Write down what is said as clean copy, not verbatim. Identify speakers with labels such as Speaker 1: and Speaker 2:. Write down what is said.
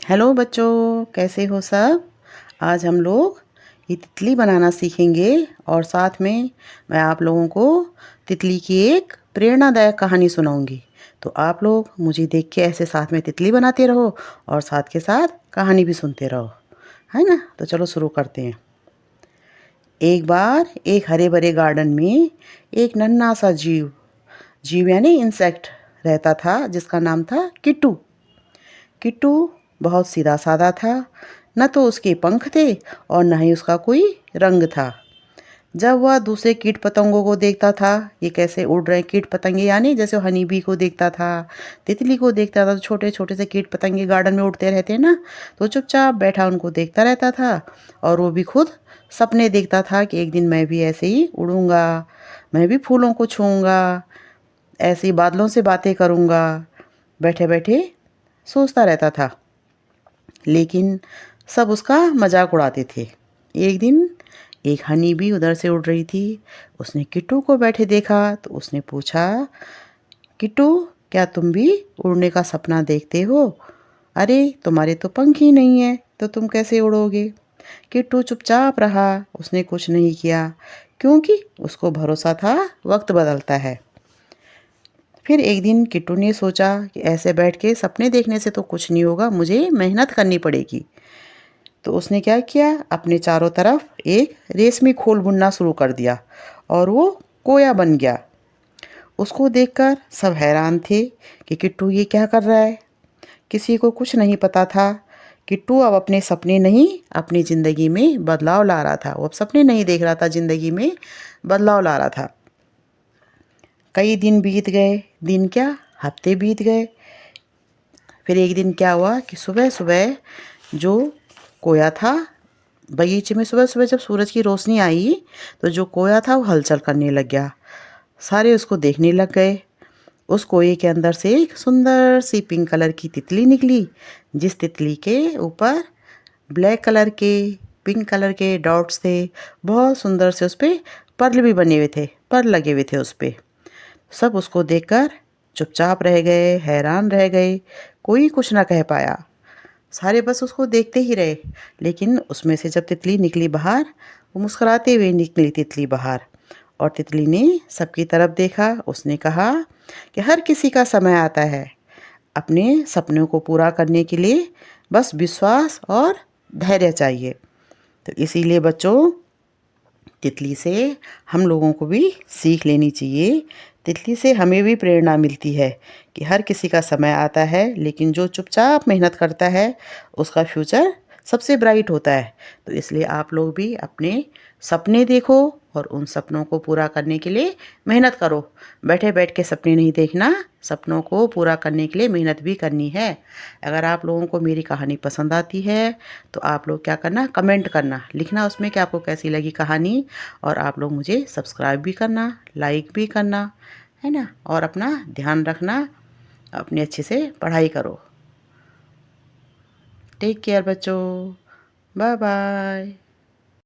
Speaker 1: Hello बच्चों, कैसे हो सब। आज हम लोग ये तितली बनाना सीखेंगे और साथ में मैं आप लोगों को तितली की एक प्रेरणादायक कहानी सुनाऊंगी। तो आप लोग मुझे देख के ऐसे साथ में तितली बनाते रहो और साथ के साथ कहानी भी सुनते रहो, है ना। तो चलो शुरू करते हैं। एक बार एक हरे भरे गार्डन में एक नन्हा सा जीव जीव यानी इंसेक्ट रहता था, जिसका नाम था किट्टू। किट्टू बहुत सीधा साधा था। न तो उसके पंख थे और न ही उसका कोई रंग था। जब वह दूसरे कीट पतंगों को देखता था, ये कैसे उड़ रहे कीट पतंगे, यानी जैसे हनी बी को देखता था, तितली को देखता था, तो छोटे छोटे से कीट पतंगे गार्डन में उड़ते रहते हैं ना, तो चुपचाप बैठा उनको देखता रहता था। और वो भी खुद सपने देखता था कि एक दिन मैं भी ऐसे ही उड़ूंगा, मैं भी फूलों को छूऊंगा, ऐसे ही बादलों से बातें करूंगा। बैठे बैठे सोचता रहता था, लेकिन सब उसका मजाक उड़ाते थे। एक दिन एक हनी भी उधर से उड़ रही थी। उसने किट्टू को बैठे देखा तो उसने पूछा, किट्टू, क्या तुम भी उड़ने का सपना देखते हो? अरे, तुम्हारे तो पंख ही नहीं है, तो तुम कैसे उड़ोगे? किट्टू चुपचाप रहा, उसने कुछ नहीं किया, क्योंकि उसको भरोसा था वक्त बदलता है। फिर एक दिन किट्टू ने सोचा कि ऐसे बैठ के सपने देखने से तो कुछ नहीं होगा, मुझे मेहनत करनी पड़ेगी। तो उसने क्या किया, अपने चारों तरफ एक रेशमी खोल बुनना शुरू कर दिया और वो कोया बन गया। उसको देखकर सब हैरान थे कि किट्टू ये क्या कर रहा है। किसी को कुछ नहीं पता था। किट्टू अब अपने सपने नहीं, अपनी ज़िंदगी में बदलाव ला रहा था। वो अब सपने नहीं देख रहा था, ज़िंदगी में बदलाव ला रहा था। कई दिन बीत गए, दिन क्या, हफ्ते बीत गए। फिर एक दिन क्या हुआ कि सुबह सुबह जो कोया था, बगीचे में सुबह सुबह जब सूरज की रोशनी आई तो जो कोया था वो हलचल करने लग गया। सारे उसको देखने लग गए। उस कोये के अंदर से एक सुंदर सी पिंक कलर की तितली निकली, जिस तितली के ऊपर ब्लैक कलर के, पिंक कलर के डॉट्स थे। बहुत सुंदर से उस पर पर्ल भी बने हुए थे, पर्ल लगे हुए थे उस पर। सब उसको देखकर चुपचाप रह गए, हैरान रह गए, कोई कुछ ना कह पाया। सारे बस उसको देखते ही रहे। लेकिन उसमें से जब तितली निकली बाहर, वो मुस्कुराते हुए निकली तितली बाहर। और तितली ने सबकी तरफ देखा। उसने कहा कि हर किसी का समय आता है। अपने सपनों को पूरा करने के लिए बस विश्वास और धैर्य चाहिए। तो इसीलिए बच्चों, तितली से हम लोगों को भी सीख लेनी चाहिए। तितली से हमें भी प्रेरणा मिलती है कि हर किसी का समय आता है, लेकिन जो चुपचाप मेहनत करता है उसका फ्यूचर सबसे ब्राइट होता है। तो इसलिए आप लोग भी अपने सपने देखो और उन सपनों को पूरा करने के लिए मेहनत करो। बैठे बैठ के सपने नहीं देखना, सपनों को पूरा करने के लिए मेहनत भी करनी है। अगर आप लोगों को मेरी कहानी पसंद आती है तो आप लोग क्या करना, कमेंट करना, लिखना उसमें कि आपको कैसी लगी कहानी। और आप लोग मुझे सब्सक्राइब भी करना, लाइक भी करना, है ना। और अपना ध्यान रखना, अपनी अच्छे से पढ़ाई करो। टेक केयर बच्चों, बाय बाय।